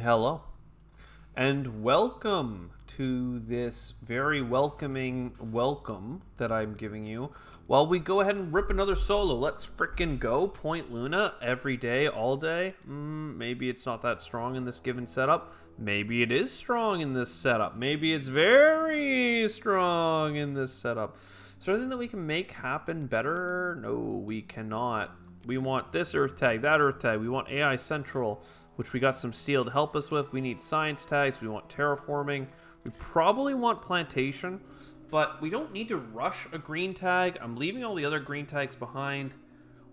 Hello, and welcome to this very welcoming welcome that I'm giving you. While we go ahead and rip another solo, let's frickin' go. Point Luna every day, all day. Maybe it's not that strong in this given setup. Maybe it is strong in this setup. Maybe it's very strong in this setup. Is there anything that we can make happen better? No, we cannot. We want this Earth tag, that Earth tag. We want AI Central, which we got some steel to help us with. We need science tags. We want terraforming. We probably want plantation, but we don't need to rush a green tag. I'm leaving all the other green tags behind.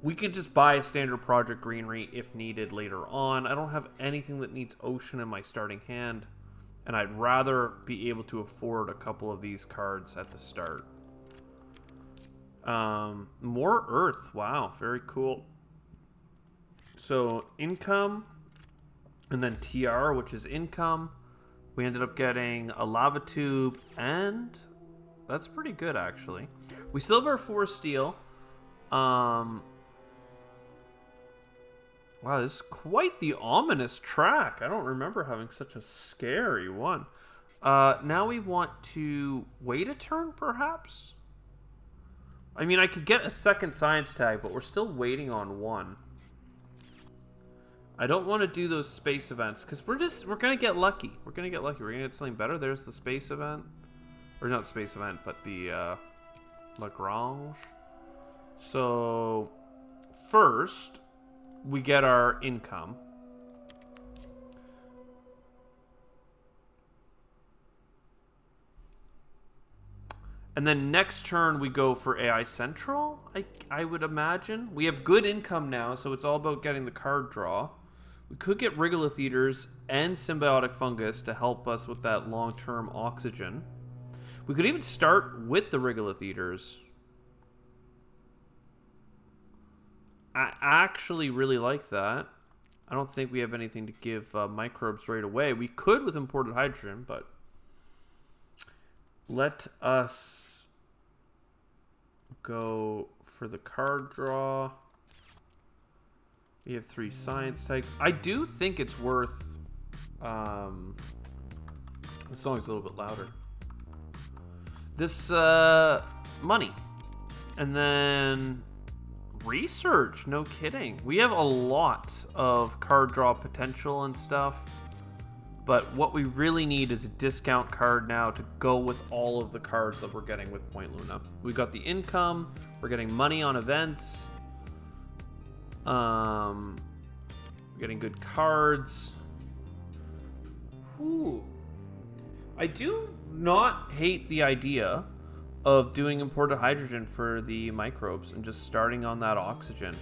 We can just buy a standard project greenery if needed later on. I don't have anything that needs ocean in my starting hand, and I'd rather be able to afford a couple of these cards at the start. More earth. Wow, very cool. So income, and then TR, which is income. We ended up getting a lava tube, and that's pretty good, actually. We still have our 4 steel. Wow, this is quite the ominous track. I don't remember having such a scary one. Now we want to wait a turn, perhaps? I mean, I could get a second science tag, but we're still waiting on one. I don't want to do those space events because we're gonna get lucky. We're gonna get something better. There's the space event, or not space event, but the Lagrange. So first we get our income, and then next turn we go for AI Central. I would imagine we have good income now, so it's all about getting the card draw. We could get Regolith Eaters and Symbiotic Fungus to help us with that long-term oxygen. We could even start with the Regolith Eaters. I actually really like that. I don't think we have anything to give microbes right away. We could with imported hydrogen, but let us go for the card draw. We have 3 science tags. I do think it's worth... the song's a little bit louder. This, money. And then... research, no kidding. We have a lot of card draw potential and stuff. But what we really need is a discount card now to go with all of the cards that we're getting with Point Luna. We got the income. We're getting money on events. Getting good cards. Ooh. I do not hate the idea of doing imported hydrogen for the microbes and just starting on that oxygen.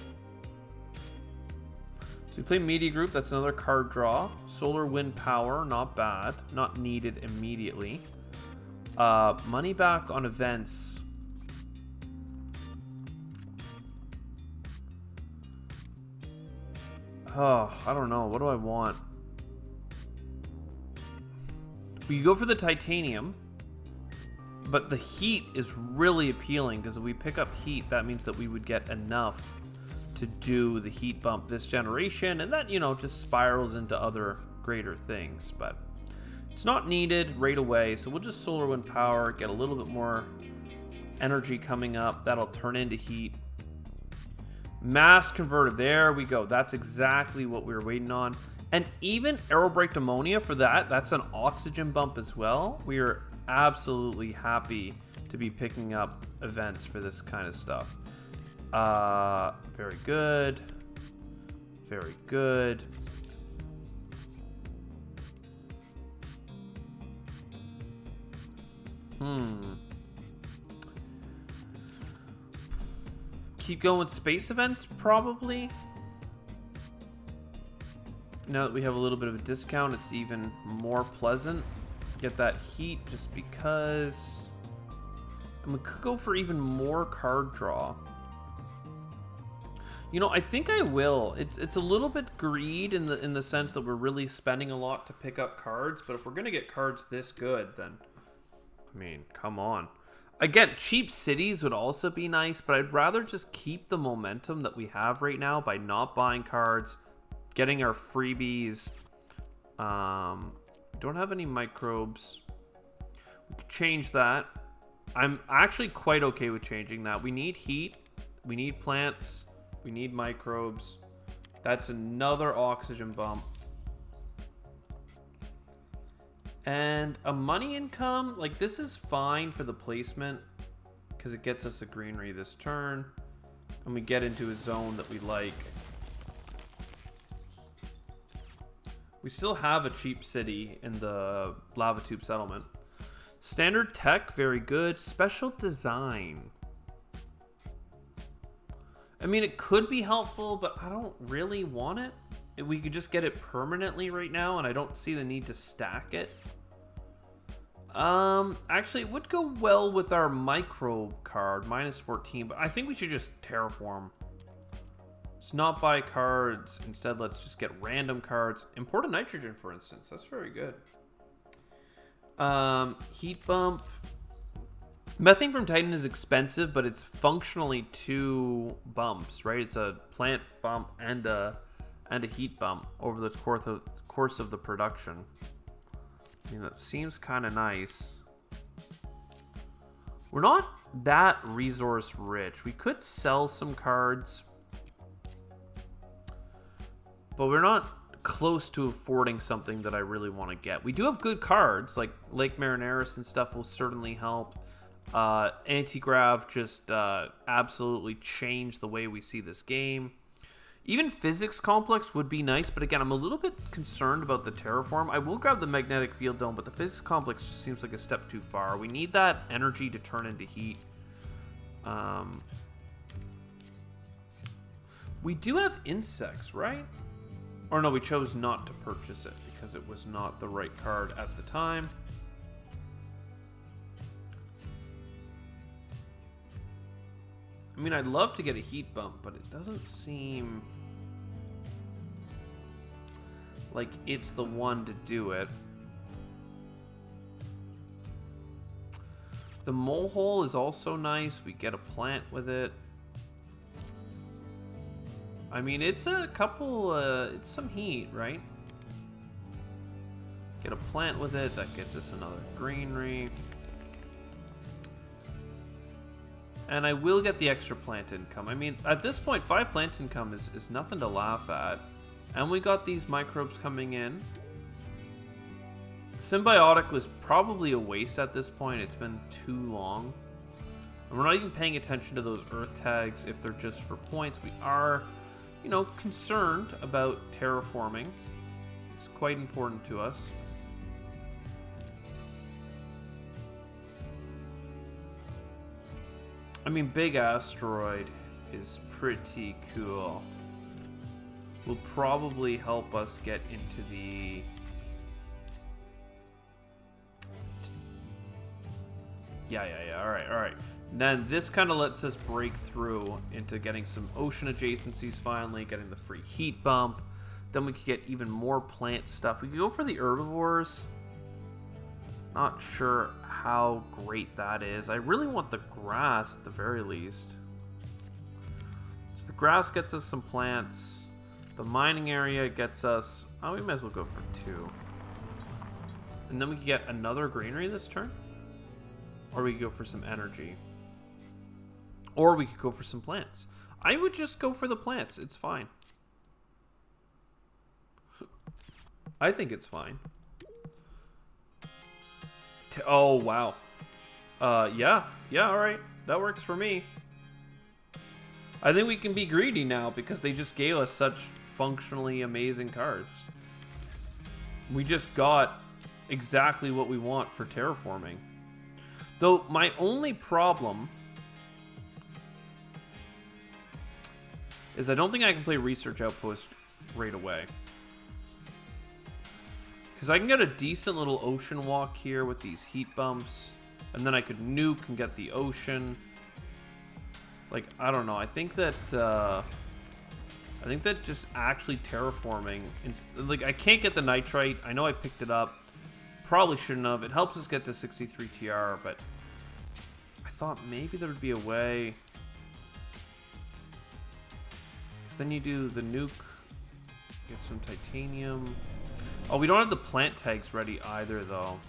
So we play Media Group. That's another card draw. Solar Wind Power, not bad. Not needed immediately. Money back on events. Oh, I don't know. What do I want? We could go for the titanium, but the heat is really appealing because if we pick up heat, that means that we would get enough to do the heat bump this generation, and that, you know, just spirals into other greater things. But it's not needed right away, so we'll just solar wind power, get a little bit more energy coming up. That'll turn into heat. Mass converter, there we go. That's exactly what we were waiting on. And even aerobrake ammonia for that, that's an oxygen bump as well. We are absolutely happy to be picking up events for this kind of stuff. Very good. Very good. Keep going with space events, probably. Now that we have a little bit of a discount, it's even more pleasant. Get that heat just because. And we could go for even more card draw. You know, I think I will. It's a little bit greed in the sense that we're really spending a lot to pick up cards, but if we're gonna get cards this good, then I mean, come on. Again, cheap cities would also be nice, but I'd rather just keep the momentum that we have right now by not buying cards, getting our freebies, Don't have any microbes. We could change that. I'm actually quite okay with changing that. We need heat. We need plants. We need microbes. That's another oxygen bump. And a money income, like this is fine for the placement because it gets us a greenery this turn. And we get into a zone that we like. We still have a cheap city in the lava tube settlement. Standard tech, very good. Special design. I mean, it could be helpful, but I don't really want it. We could just get it permanently right now, and I don't see the need to stack it. Actually, it would go well with our microbe card, -14, but I think we should just terraform. Let's not buy cards. Instead, let's just get random cards. Imported nitrogen, for instance. That's very good. Heat bump. Methane from Titan is expensive, but it's functionally 2 bumps, right? It's a plant bump and a heat bump over the course of the production. I mean, that seems kind of nice. We're not that resource rich. We could sell some cards, but we're not close to affording something that I really want to get. We do have good cards, like Lake Marineris and stuff will certainly help. Anti-Grav just absolutely changed the way we see this game. Even Physics Complex would be nice, but again, I'm a little bit concerned about the Terraform. I will grab the Magnetic Field Dome, but the Physics Complex just seems like a step too far. We need that energy to turn into heat. We do have insects, right? Or no, we chose not to purchase it because it was not the right card at the time. I mean, I'd love to get a heat bump, but it doesn't seem like it's the one to do it. The mole hole is also nice. We get a plant with it. I mean, it's a couple, it's some heat, right? Get a plant with it. That gets us another greenery. And I will get the extra plant income. I mean, at this point, 5 plant income is nothing to laugh at. And we got these microbes coming in. Symbiotic was probably a waste at this point. It's been too long. And we're not even paying attention to those earth tags if they're just for points. We are, you know, concerned about terraforming. It's quite important to us. I mean, Big Asteroid is pretty cool. Will probably help us get into the... Yeah. Alright. Then this kind of lets us break through into getting some ocean adjacencies finally, getting the free heat bump. Then we could get even more plant stuff. We could go for the herbivores. Not sure how great that is. I really want the grass at the very least. So the grass gets us some plants. The mining area gets us... Oh, we might as well go for 2. And then we can get another greenery this turn. Or we could go for some energy. Or we could go for some plants. I would just go for the plants. It's fine. I think it's fine. Oh, wow. Yeah, all right. That works for me. I think we can be greedy now because they just gave us such functionally amazing cards. We just got exactly what we want for terraforming. Though my only problem is I don't think I can play Research Outpost right away. Because I can get a decent little ocean walk here with these heat bumps. And then I could nuke and get the ocean. Like, I don't know. I think that just actually terraforming... Like, I can't get the nitrite. I know I picked it up. Probably shouldn't have. It helps us get to 63 TR, but... I thought maybe there would be a way... Because then you do the nuke. Get some titanium... Oh, we don't have the plant tags ready either, though.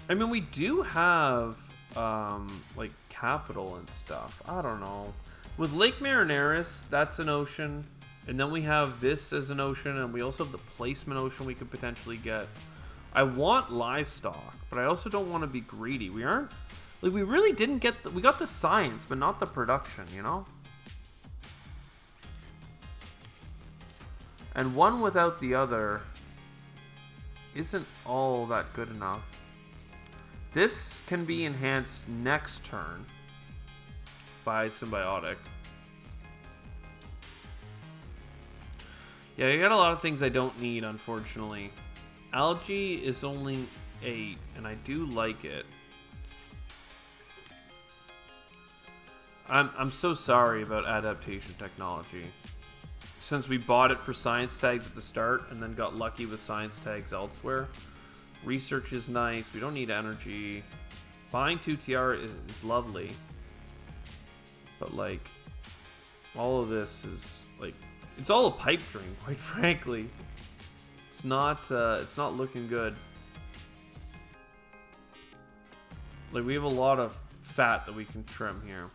I mean, we do have, like, capital and stuff. I don't know. With Lake Marineris, that's an ocean. And then we have this as an ocean, and we also have the placement ocean we could potentially get. I want livestock, but I also don't want to be greedy. We aren't... Like, we really didn't get... we got the science, but not the production, you know? And one without the other isn't all that good enough. This can be enhanced next turn by Symbiotic. Yeah, you got a lot of things I don't need, unfortunately. Algae is only 8, and I do like it. I'm so sorry about adaptation technology. Since we bought it for science tags at the start, and then got lucky with science tags elsewhere. Research is nice. We don't need energy. Buying 2 TR is lovely. But, like, all of this is, like, it's all a pipe dream, quite frankly. It's not looking good. Like, we have a lot of fat that we can trim here.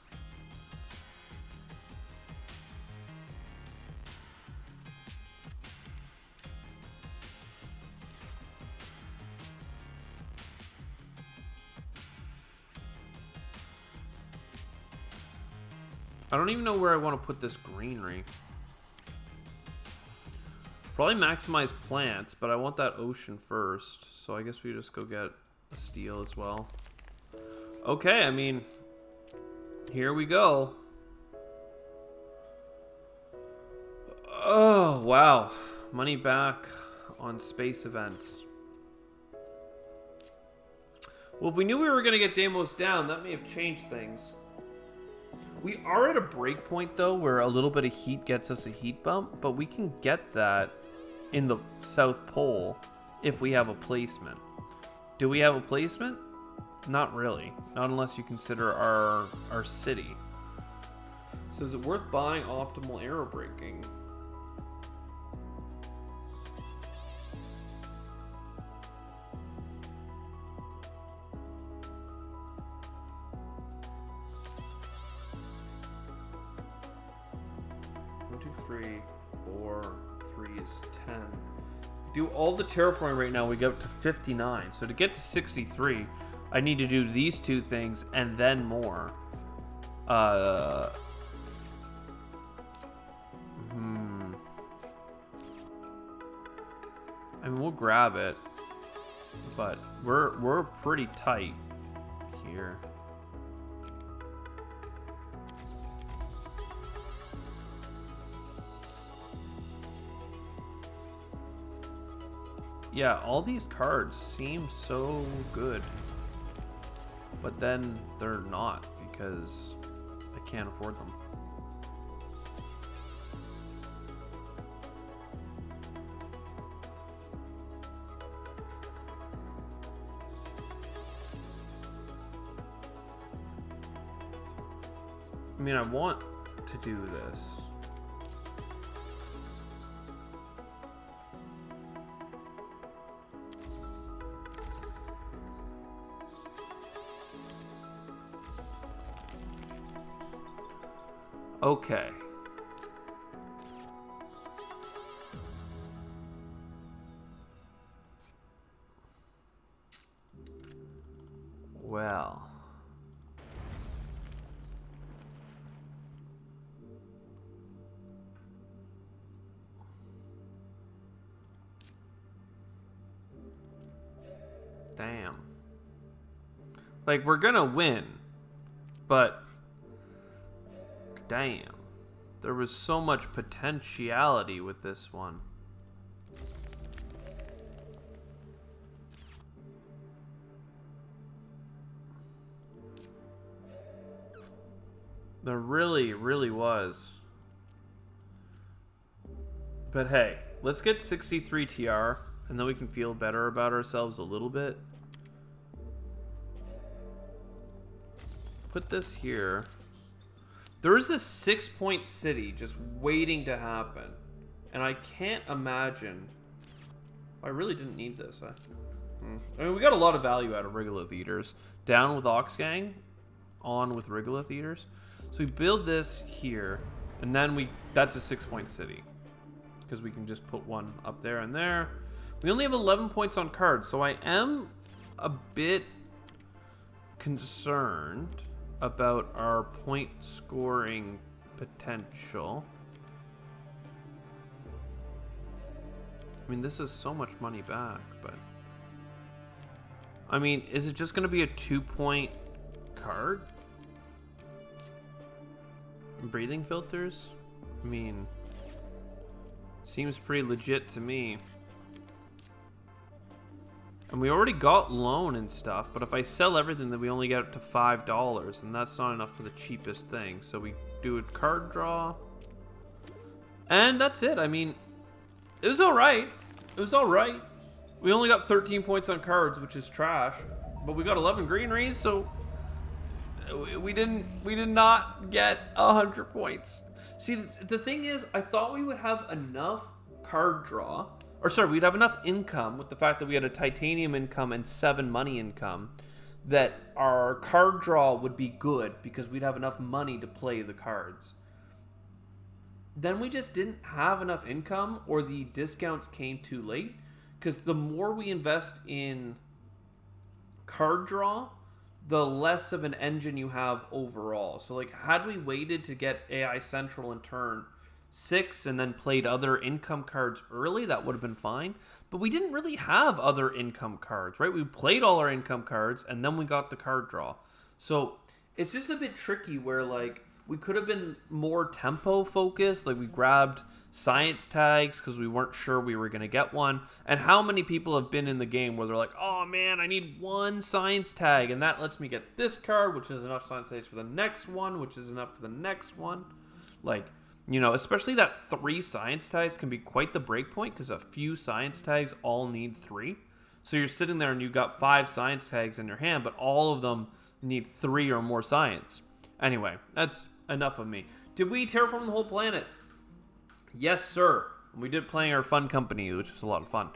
I don't even know where I want to put this greenery. Probably maximize plants, but I want that ocean first. So I guess we just go get a steel as well. Okay, I mean, here we go. Oh, wow. Money back on space events. Well, if we knew we were going to get Deimos down, that may have changed things. We are at a break point, though, where a little bit of heat gets us a heat bump, but we can get that in the South Pole if we have a placement. Do we have a placement? Not really. Not unless you consider our city. So is it worth buying optimal aerobraking? Is 10. Do all the terraforming right now, we get up to 59. So to get to 63, I need to do these 2 things and then more. I mean, we'll grab it, but we're pretty tight here. Yeah, all these cards seem so good, but then they're not because I can't afford them. I mean, I want to do this. Okay. Well. Damn. Like, we're gonna win, but damn. There was so much potentiality with this one. There really, really was. But hey, let's get 63 TR, and then we can feel better about ourselves a little bit. put this here. There is this 6-point city just waiting to happen. And I can't imagine... I really didn't need this. I mean, we got a lot of value out of Regolith Eaters. Down with Oxgang, on with Regolith Eaters. So we build this here, and then that's a 6-point city. Because we can just put one up there and there. We only have 11 points on cards, so I am a bit concerned about our point scoring potential. I mean, this is so much money back, but... I mean, is it just going to be a 2-point card? Breathing filters? I mean, seems pretty legit to me. And we already got loan and stuff, but if I sell everything, then we only get up to $5, and that's not enough for the cheapest thing. So we do a card draw. And that's it. I mean, it was alright. It was alright. We only got 13 points on cards, which is trash. But we got 11 greeneries, so we did not get 100 points. See, the thing is, I thought we would have enough card draw, or sorry, we'd have enough income with the fact that we had a titanium income and 7 money income, that our card draw would be good because we'd have enough money to play the cards. Then we just didn't have enough income, or the discounts came too late, because the more we invest in card draw, the less of an engine you have overall. So like, had we waited to get AI Central in turn 6 and then played other income cards early, that would have been fine. But we didn't really have other income cards, right? We played all our income cards and then we got the card draw. So it's just a bit tricky where like we could have been more tempo focused. Like we grabbed science tags because we weren't sure we were going to get one. And how many people have been in the game where they're like, oh man, I need one science tag, and that lets me get this card, which is enough science tags for the next one, which is enough for the next one. Like, you know, especially that 3 science tags can be quite the break point, because a few science tags all need 3. So you're sitting there and you've got 5 science tags in your hand, but all of them need 3 or more science. Anyway, that's enough of me. Did we terraform the whole planet? Yes, sir. We did playing our fun company, which was a lot of fun.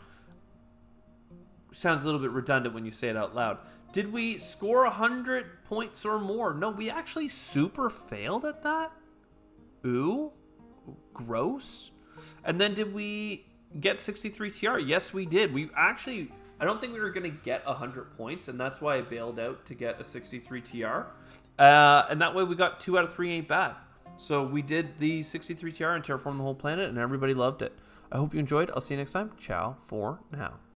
Sounds a little bit redundant when you say it out loud. Did we score 100 points or more? No, we actually super failed at that. Ooh, gross. And then did we get 63 TR? Yes, we did. We actually, I don't think we were going to get 100 points, and that's why I bailed out to get a 63 TR. And that way we got 2 out of 3 ain't bad. So we did the 63 TR and terraform the whole planet, and everybody loved it. I hope you enjoyed. I'll see you next time. Ciao for now.